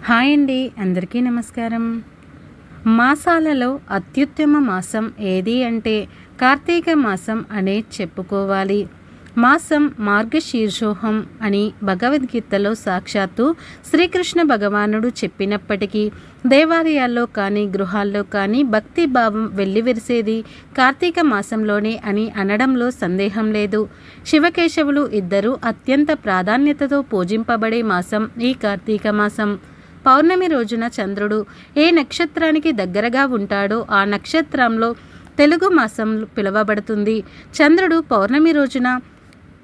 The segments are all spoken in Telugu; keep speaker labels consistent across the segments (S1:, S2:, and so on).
S1: హాయ్ అండి, అందరికీ నమస్కారం. మాసాలలో అత్యుత్తమ మాసం ఏది అంటే కార్తీక మాసం అనే చెప్పుకోవాలి. మాసం మార్గశీర్షోహం అని భగవద్గీతలో సాక్షాత్తు శ్రీకృష్ణ భగవానుడు చెప్పినప్పటికీ దేవాలయాల్లో కానీ గృహాల్లో కానీ భక్తి భావం వెల్లివిరిసేది కార్తీక మాసంలోనే అని అనడంలో సందేహం లేదు. శివకేశవులు ఇద్దరూ అత్యంత ప్రాధాన్యతతో పూజింపబడే మాసం ఈ కార్తీక మాసం. పౌర్ణమి రోజున చంద్రుడు ఏ నక్షత్రానికి దగ్గరగా ఉంటాడో ఆ నక్షత్రంలో తెలుగు మాసం పిలువబడుతుంది. చంద్రుడు పౌర్ణమి రోజున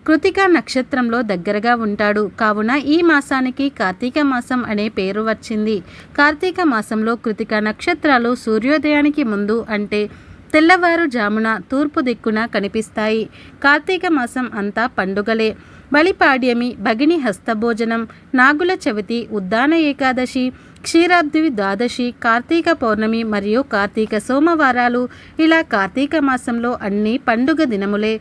S1: కృతికా నక్షత్రంలో దగ్గరగా ఉంటాడు. కావున ఈ మాసానికి కార్తీక మాసం అనే పేరు వచ్చింది. కార్తీక మాసంలో కృతికా నక్షత్రాలు సూర్యోదయానికి ముందు అంటే తెల్లవారుజామున తూర్పు దిక్కున కనిపిస్తాయి. కార్తీక మాసం అంతా పండుగలే. బలిపాడ్యమి, భగిని హస్తభోజనం, నాగుల చవితి, ఉద్దాన ఏకాదశి, క్షీరాబ్ది ద్వాదశి, కార్తీక పౌర్ణమి మరియు కార్తీక సోమవారాలు ఇలా కార్తీక మాసంలో అన్ని పండుగ దినములే.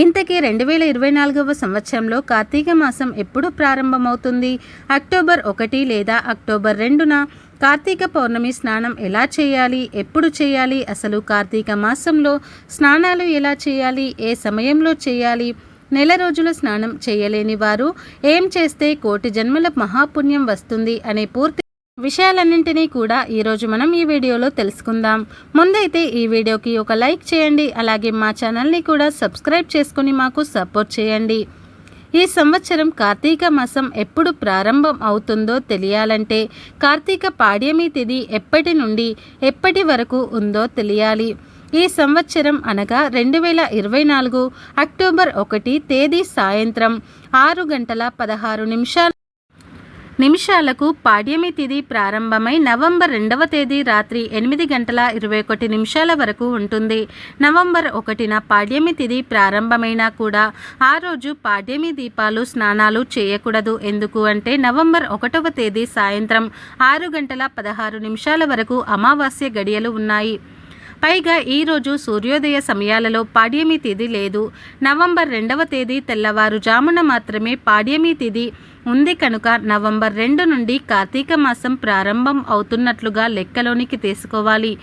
S1: ఇంతకీ 2024వ సంవత్సరంలో కార్తీక మాసం ఎప్పుడు ప్రారంభమవుతుంది? అక్టోబర్ 1 లేదా అక్టోబర్ 2న కార్తీక పౌర్ణమి స్నానం ఎలా చేయాలి, ఎప్పుడు చేయాలి, అసలు కార్తీక మాసంలో స్నానాలు ఎలా చేయాలి, ఏ సమయంలో చేయాలి, నెల రోజుల స్నానం చేయలేని వారు ఏం చేస్తే కోటి జన్మల మహాపుణ్యం వస్తుంది అనే పూర్తి విషయాలన్నింటినీ కూడా ఈరోజు మనం ఈ వీడియోలో తెలుసుకుందాం. ముందైతే ఈ వీడియోకి ఒక లైక్ చేయండి, అలాగే మా ఛానల్ని కూడా సబ్స్క్రైబ్ చేసుకుని మాకు సపోర్ట్ చేయండి. ఈ సంవత్సరం కార్తీక మాసం ఎప్పుడు ప్రారంభం అవుతుందో తెలియాలంటే కార్తీక పాడ్యమి తిథి ఎప్పటి నుండి ఎప్పటి వరకు ఉందో తెలియాలి. ఈ సంవత్సరం అనగా 2024 అక్టోబర్ 1 తేదీ సాయంత్రం 6:16 నిమిషాలకు పాడ్యమి తిథి ప్రారంభమై నవంబర్ 2వ తేదీ రాత్రి 8:21 వరకు ఉంటుంది. నవంబర్ 1న పాడ్యమి తిథి ప్రారంభమైనా కూడా ఆ రోజు పాడ్యమి దీపాలు స్నానాలు చేయకూడదు. ఎందుకు అంటే నవంబర్ 1వ తేదీ సాయంత్రం 6:16 వరకు అమావాస్య గడియలు ఉన్నాయి. పైగా ఈరోజు సూర్యోదయ సమయాలలో పాడ్యమి తిథి లేదు. నవంబర్ 2వ తేదీ తెల్లవారుజామున మాత్రమే పాడ్యమి తిథి ఉంది. కనుక నవంబర్ 2 నుండి కార్తీక మాసం ప్రారంభం అవుతున్నట్లుగా లెక్కలోనికి తీసుకోవాలి.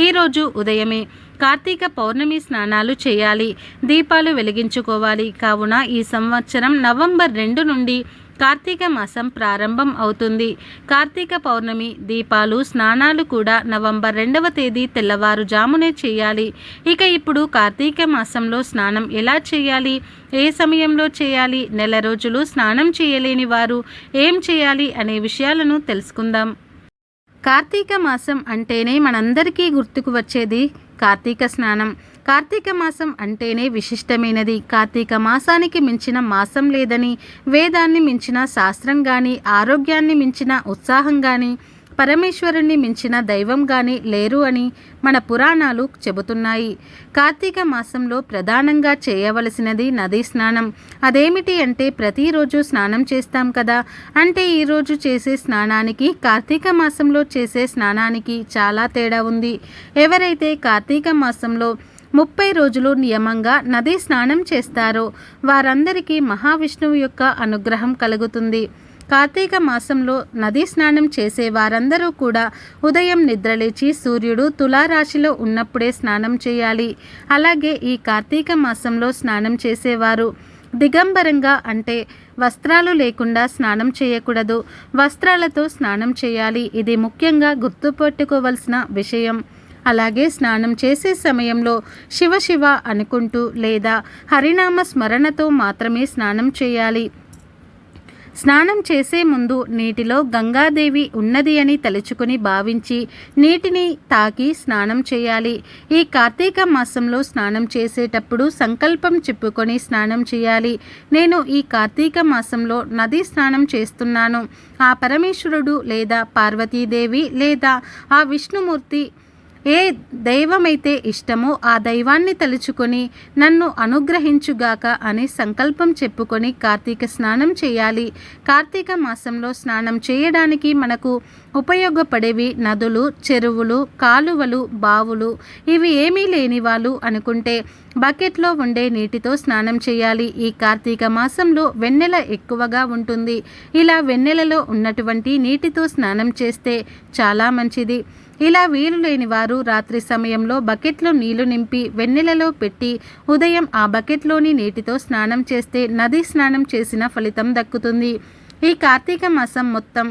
S1: ఈరోజు ఉదయమే కార్తీక పౌర్ణమి స్నానాలు చేయాలి, దీపాలు వెలిగించుకోవాలి. కావున ఈ సంవత్సరం నవంబర్ 2 నుండి కార్తీక మాసం ప్రారంభం అవుతుంది. కార్తీక పౌర్ణమి దీపాలు స్నానాలు కూడా నవంబర్ 2వ తేదీ తెల్లవారుజామునే చేయాలి. ఇక ఇప్పుడు కార్తీక మాసంలో స్నానం ఎలా చేయాలి, ఏ సమయంలో చేయాలి, నెల రోజులు స్నానం చేయలేని వారు ఏం చేయాలి అనే విషయాలను తెలుసుకుందాం. కార్తీక మాసం అంటేనే మనందరికీ గుర్తుకు వచ్చేది కార్తీక స్నానం. కార్తీక మాసం అంటేనే విశిష్టమైనది. కార్తీక మాసానికి మించిన మాసం లేదని, వేదాన్ని మించిన శాస్త్రం కానీ, ఆరోగ్యాన్ని మించిన ఉత్సాహం కానీ, పరమేశ్వరుణ్ణి మించిన దైవం కానీ లేరు అని మన పురాణాలు చెబుతున్నాయి. కార్తీక మాసంలో ప్రధానంగా చేయవలసినది నదీ స్నానం. అదేమిటి అంటే ప్రతిరోజు స్నానం చేస్తాం కదా, అంటే ఈరోజు చేసే స్నానానికి కార్తీక మాసంలో చేసే స్నానానికి చాలా తేడా ఉంది. ఎవరైతే కార్తీక మాసంలో 30 రోజులు నియమంగా నదీ స్నానం చేస్తారో వారందరికీ మహావిష్ణువు యొక్క అనుగ్రహం కలుగుతుంది. కార్తీక మాసంలో నదీ స్నానం చేసే వారందరూ కూడా ఉదయం నిద్రలేచి సూర్యుడు తులారాశిలో ఉన్నప్పుడే స్నానం చేయాలి. అలాగే ఈ కార్తీక మాసంలో స్నానం చేసేవారు దిగంబరంగా అంటే వస్త్రాలు లేకుండా స్నానం చేయకూడదు, వస్త్రాలతో స్నానం చేయాలి. ఇది ముఖ్యంగా గుర్తుపెట్టుకోవలసిన విషయం. అలాగే స్నానం చేసే సమయంలో శివ శివ అనుకుంటూ లేదా హరినామ స్మరణతో మాత్రమే స్నానం చేయాలి. స్నానం చేసే ముందు నీటిలో గంగాదేవి ఉన్నది అని తలుచుకుని భావించి నీటిని తాకి స్నానం చేయాలి. ఈ కార్తీక మాసంలో స్నానం చేసేటప్పుడు సంకల్పం చెప్పుకొని స్నానం చేయాలి. నేను ఈ కార్తీక మాసంలో నదీ స్నానం చేస్తున్నాను, ఆ పరమేశ్వరుడు లేదా పార్వతీదేవి లేదా ఆ విష్ణుమూర్తి ఏ దైవమైతే ఇష్టమో ఆ దైవాన్ని తలుచుకొని నన్ను అనుగ్రహించుగాక అని సంకల్పం చెప్పుకొని కార్తీక స్నానం చేయాలి. కార్తీక మాసంలో స్నానం చేయడానికి మనకు ఉపయోగపడేవి నదులు, చెరువులు, కాలువలు, బావులు. ఇవి ఏమీ లేని వాళ్ళు అనుకుంటే బకెట్లో ఉండే నీటితో స్నానం చేయాలి. ఈ కార్తీక మాసంలో వెన్నెల ఎక్కువగా ఉంటుంది. ఇలా వెన్నెలలో ఉన్నటువంటి నీటితో స్నానం చేస్తే చాలా మంచిది. ఇలా వీలు లేని వారు రాత్రి సమయంలో బకెట్లో నీళ్లు నింపి వెన్నెలలో పెట్టి ఉదయం ఆ బకెట్లోని నీటితో స్నానం చేస్తే నది స్నానం చేసిన ఫలితం దక్కుతుంది. ఈ కార్తీక మాసం మొత్తం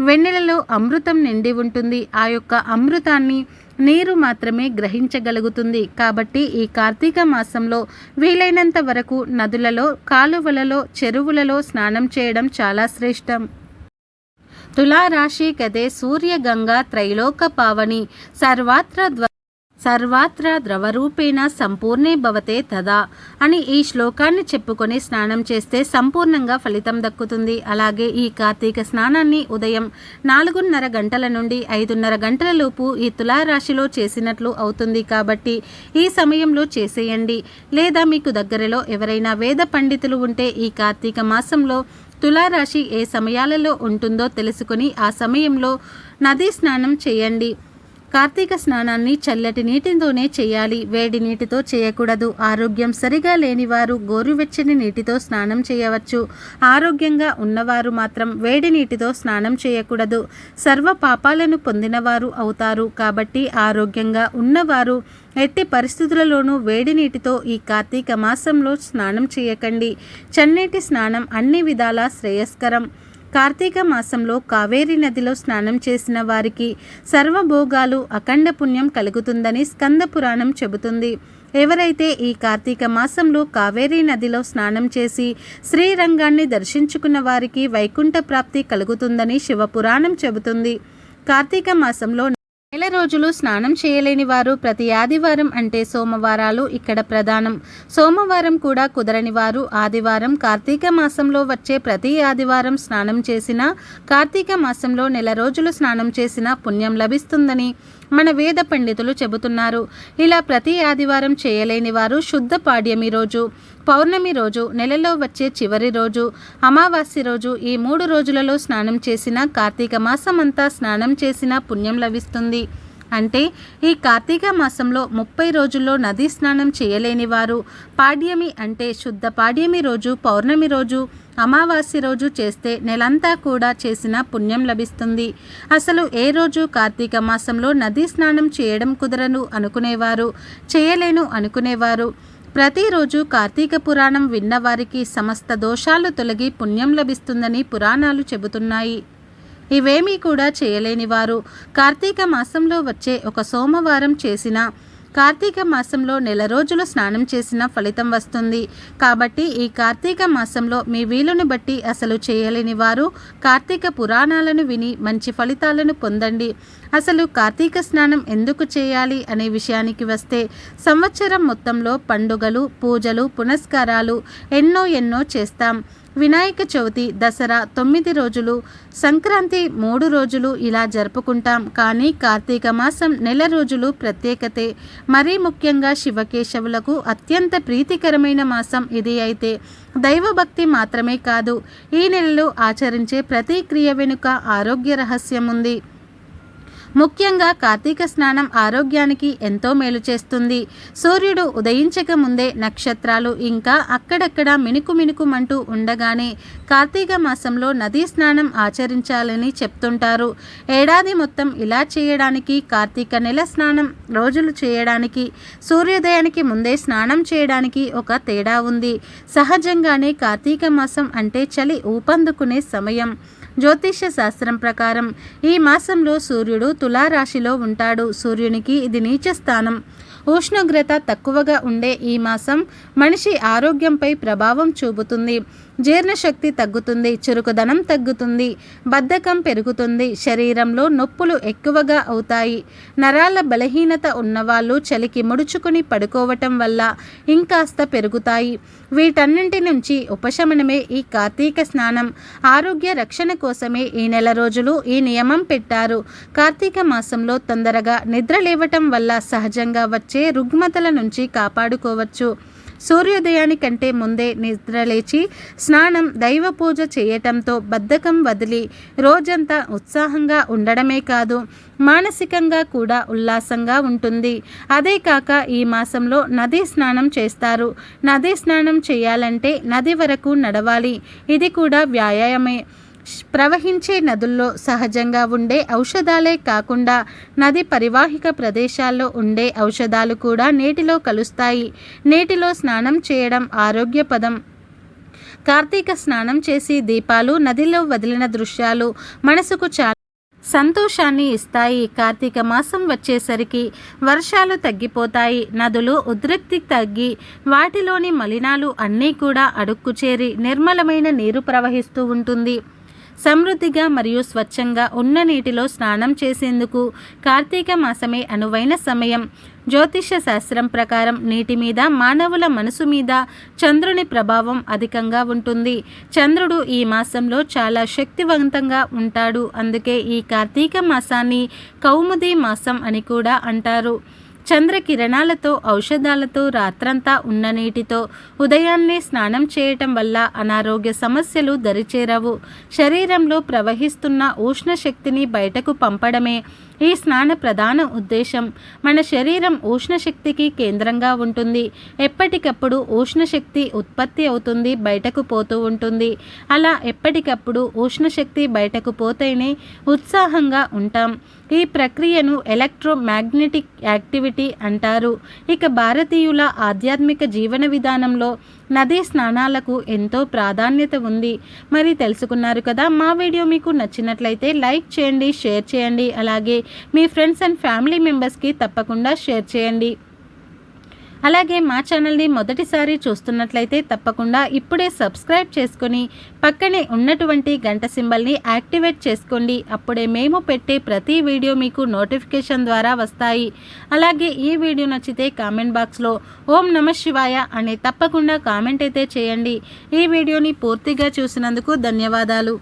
S1: వెన్నెలలో అమృతం నిండి ఉంటుంది. ఆ యొక్క అమృతాన్ని నీరు మాత్రమే గ్రహించగలుగుతుంది. కాబట్టి ఈ కార్తీక మాసంలో వీలైనంత వరకు నదులలో, కాలువలలో, చెరువులలో స్నానం చేయడం చాలా శ్రేష్టం. తులారాశి కదే సూర్య గంగా త్రైలోక పావని సర్వాత్ర ద్రవరూపేణ సంపూర్ణే భవతే తదా అని ఈ శ్లోకాన్ని చెప్పుకొని స్నానం చేస్తే సంపూర్ణంగా ఫలితం దక్కుతుంది. అలాగే ఈ కార్తీక స్నానాన్ని ఉదయం 4:30 గంటల నుండి 5:30 గంటల లోపు ఈ తులారాశిలో చేసినట్లు అవుతుంది. కాబట్టి ఈ సమయంలో చేసేయండి. లేదా మీకు దగ్గరలో ఎవరైనా వేద పండితులు ఉంటే ఈ కార్తీక మాసంలో తులారాశి ఏ సమయాలలో ఉంటుందో తెలుసుకొని ఆ సమయంలో నదీ స్నానం చేయండి. కార్తీక స్నానాన్ని చల్లటి నీటితోనే చేయాలి. వేడి నీటితో చేయకూడదు. ఆరోగ్యం సరిగా లేనివారు గోరువెచ్చని నీటితో స్నానం చేయవచ్చు. ఆరోగ్యంగా ఉన్నవారు మాత్రం వేడి నీటితో స్నానం చేయకూడదు. సర్వ పాపాలను పొందినవారు అవుతారు. కాబట్టి ఆరోగ్యంగా ఉన్నవారు ఎట్టి పరిస్థితులలోనూ వేడి నీటితో ఈ కార్తీక మాసంలో స్నానం చేయకండి. చన్నీటి స్నానం అన్ని విధాలా శ్రేయస్కరం. కార్తీక మాసంలో కావేరీ నదిలో స్నానం చేసిన వారికి సర్వభోగాలు అఖండ పుణ్యం కలుగుతుందని స్కంద పురాణం చెబుతుంది. ఎవరైతే ఈ కార్తీక మాసంలో కావేరీ నదిలో స్నానం చేసి శ్రీరంగాన్ని దర్శించుకున్న వారికి వైకుంఠ ప్రాప్తి కలుగుతుందని శివపురాణం చెబుతుంది. కార్తీక మాసంలో నెల రోజులు స్నానం చేయలేని వారు ప్రతి ఆదివారం అంటే సోమవారాలు ఇక్కడ ప్రధానం. సోమవారం కూడా కుదరని వారు ఆదివారం కార్తీక మాసంలో వచ్చే ప్రతి ఆదివారం స్నానం చేసినా కార్తీక మాసంలో నెల రోజులు స్నానం చేసినా పుణ్యం లభిస్తుందని మన వేద పండితులు చెబుతున్నారు. ఇలా ప్రతి ఆదివారం చేయలేని వారు శుద్ధ పాడ్యమి రోజు, పౌర్ణమి రోజు, నెలలో వచ్చే చివరి రోజు, అమావాస్య రోజు ఈ 3 రోజులలో స్నానం చేసిన కార్తీక మాసం అంతా స్నానం చేసిన పుణ్యం లభిస్తుంది. అంటే ఈ కార్తీక మాసంలో 30 రోజుల్లో నదీ స్నానం చేయలేని వారు పాడ్యమి అంటే శుద్ధ పాడ్యమి రోజు, పౌర్ణమి రోజు, అమావాస్య రోజు చేస్తే నెలంతా కూడా చేసిన పుణ్యం లభిస్తుంది. అసలు ఏ రోజు కార్తీక మాసంలో నదీ స్నానం చేయడం కుదరను అనుకునేవారు, చేయలేను అనుకునేవారు ప్రతిరోజు కార్తీక పురాణం విన్నవారికి సమస్త దోషాలు తొలగి పుణ్యం లభిస్తుందని పురాణాలు చెబుతున్నాయి. ఇవేమీ కూడా చేయలేని వారు కార్తీక మాసంలో వచ్చే ఒక సోమవారం చేసిన కార్తీక మాసంలో నెల రోజులు స్నానం చేసిన ఫలితం వస్తుంది. కాబట్టి ఈ కార్తీక మాసంలో మీ వీలును బట్టి అసలు చేయలేని వారు కార్తీక పురాణాలను విని మంచి ఫలితాలను పొందండి. అసలు కార్తీక స్నానం ఎందుకు చేయాలి అనే విషయానికి వస్తే సంవత్సరం మొత్తంలో పండుగలు, పూజలు, పునస్కారాలు ఎన్నో చేస్తాం. వినాయక చవితి, దసరా 9 రోజులు, సంక్రాంతి 3 రోజులు ఇలా జరుపుకుంటాం. కానీ కార్తీక మాసం నెల రోజులు ప్రత్యేకతే. మరీ ముఖ్యంగా శివకేశవులకు అత్యంత ప్రీతికరమైన మాసం ఇది. అయితే దైవభక్తి మాత్రమే కాదు, ఈ నెలలో ఆచరించే ప్రతి క్రియ వెనుక ఆరోగ్య రహస్యం ఉంది. ముఖ్యంగా కార్తీక స్నానం ఆరోగ్యానికి ఎంతో మేలు చేస్తుంది. సూర్యుడు ఉదయించక ముందే నక్షత్రాలు ఇంకా అక్కడక్కడ మినుకుమంటూ ఉండగానే కార్తీక మాసంలో నదీ స్నానం ఆచరించాలని చెప్తుంటారు. ఏడాది మొత్తం ఇలా చేయడానికి, కార్తీక నెల స్నానం రోజులు చేయడానికి, సూర్యోదయానికి ముందే స్నానం చేయడానికి ఒక తేడా ఉంది. సహజంగానే కార్తీక మాసం అంటే చలి ఊపందుకునే సమయం. జ్యోతిష్య శాస్త్రం ప్రకారం ఈ మాసంలో సూర్యుడు తులారాశిలో ఉంటాడు. సూర్యునికి ఇది నీచ స్థానం. ఉష్ణోగ్రత తక్కువగా ఉండే ఈ మాసం మనిషి ఆరోగ్యంపై ప్రభావం చూపుతుంది. జీర్ణశక్తి తగ్గుతుంది, చురుకుదనం తగ్గుతుంది, బద్ధకం పెరుగుతుంది, శరీరంలో నొప్పులు ఎక్కువగా అవుతాయి. నరాల బలహీనత ఉన్నవాళ్ళు చలికి ముడుచుకుని పడుకోవటం వల్ల ఇంకాస్త పెరుగుతాయి. వీటన్నింటి నుంచి ఉపశమనమే ఈ కార్తీక స్నానం. ఆరోగ్య రక్షణ కోసమే ఈ నెల రోజులు ఈ నియమం పెట్టారు. కార్తీక మాసంలో తొందరగా నిద్ర లేవటం వల్ల సహజంగా వచ్చే రుగ్మతల నుంచి కాపాడుకోవచ్చు. సూర్యోదయానికంటే ముందే నిద్రలేచి స్నానం, దైవ పూజ చేయటంతో బద్ధకం వదిలి రోజంతా ఉత్సాహంగా ఉండడమే కాదు, మానసికంగా కూడా ఉల్లాసంగా ఉంటుంది. అదే కాక ఈ మాసంలో నదీ స్నానం చేస్తారు. నదీ స్నానం చేయాలంటే నది వరకు నడవాలి. ఇది కూడా వ్యాయామే. ప్రవహించే నదుల్లో సహజంగా ఉండే ఔషధాలే కాకుండా నది పరివాహిక ప్రదేశాల్లో ఉండే ఔషధాలు కూడా నీటిలో కలుస్తాయి. నీటిలో స్నానం చేయడం ఆరోగ్యపదం. కార్తీక స్నానం చేసి దీపాలు నదిలో వదిలిన దృశ్యాలు మనసుకు చాలా సంతోషాన్ని ఇస్తాయి. కార్తీక మాసం వచ్చేసరికి వర్షాలు తగ్గిపోతాయి. నదులు ఉద్రిక్తి తగ్గి వాటిలోని మలినాలు అన్నీ కూడా అడుక్కు చేరి నిర్మలమైన నీరు ప్రవహిస్తూ ఉంటుంది. సమృద్ధిగా మరియు స్వచ్ఛంగా ఉన్న నీటిలో స్నానం చేసేందుకు కార్తీక మాసమే అనువైన సమయం. జ్యోతిష శాస్త్రం ప్రకారం నీటి మీద, మానవుల మనసు మీద చంద్రుని ప్రభావం అధికంగా ఉంటుంది. చంద్రుడు ఈ మాసంలో చాలా శక్తివంతంగా ఉంటాడు. అందుకే ఈ కార్తీక మాసాన్ని కౌముది మాసం అని కూడా అంటారు. చంద్రకిరణాలతో, ఔషధాలతో, రాత్రంతా ఉన్న నీటితో ఉదయాన్నే స్నానం చేయటం వల్ల అనారోగ్య సమస్యలు దరిచేరవు. శరీరంలో ప్రవహిస్తున్న ఉష్ణశక్తిని బయటకు పంపడమే ఈ స్నాన ప్రధాన ఉద్దేశం. మన శరీరం ఉష్ణశక్తికి కేంద్రంగా ఉంటుంది. ఎప్పటికప్పుడు ఉష్ణశక్తి ఉత్పత్తి అవుతుంది, బయటకు పోతూ ఉంటుంది. అలా ఎప్పటికప్పుడు ఉష్ణశక్తి బయటకు పోతేనే ఉత్సాహంగా ఉంటాం. ఈ ప్రక్రియను ఎలక్ట్రోమాగ్నెటిక్ యాక్టివిటీ అంటారు. ఇక భారతీయుల ఆధ్యాత్మిక జీవన విధానంలో నదీ స్నానాలకు ఎంతో ప్రాధాన్యత ఉంది. మరి తెలుసుకున్నారు కదా. మా వీడియో మీకు నచ్చినట్లయితే లైక్ చేయండి, షేర్ చేయండి. అలాగే మీ ఫ్రెండ్స్ అండ్ ఫ్యామిలీ మెంబర్స్కి తప్పకుండా షేర్ చేయండి. అలాగే మా ఛానల్ని మొదటిసారి చూస్తున్నట్లయితే తప్పకుండా ఇప్పుడే సబ్స్క్రైబ్ చేసుకొని పక్కనే ఉన్నటువంటి గంట సింబల్ని యాక్టివేట్ చేసుకోండి. అప్పుడే మేము పెట్టే ప్రతి వీడియో మీకు నోటిఫికేషన్ ద్వారా వస్తాయి. అలాగే ఈ వీడియో నచ్చితే కామెంట్ బాక్స్లో ఓం నమః శివాయ అని తప్పకుండా కామెంట్ అయితే చేయండి. ఈ వీడియోని పూర్తిగా చూసినందుకు ధన్యవాదాలు.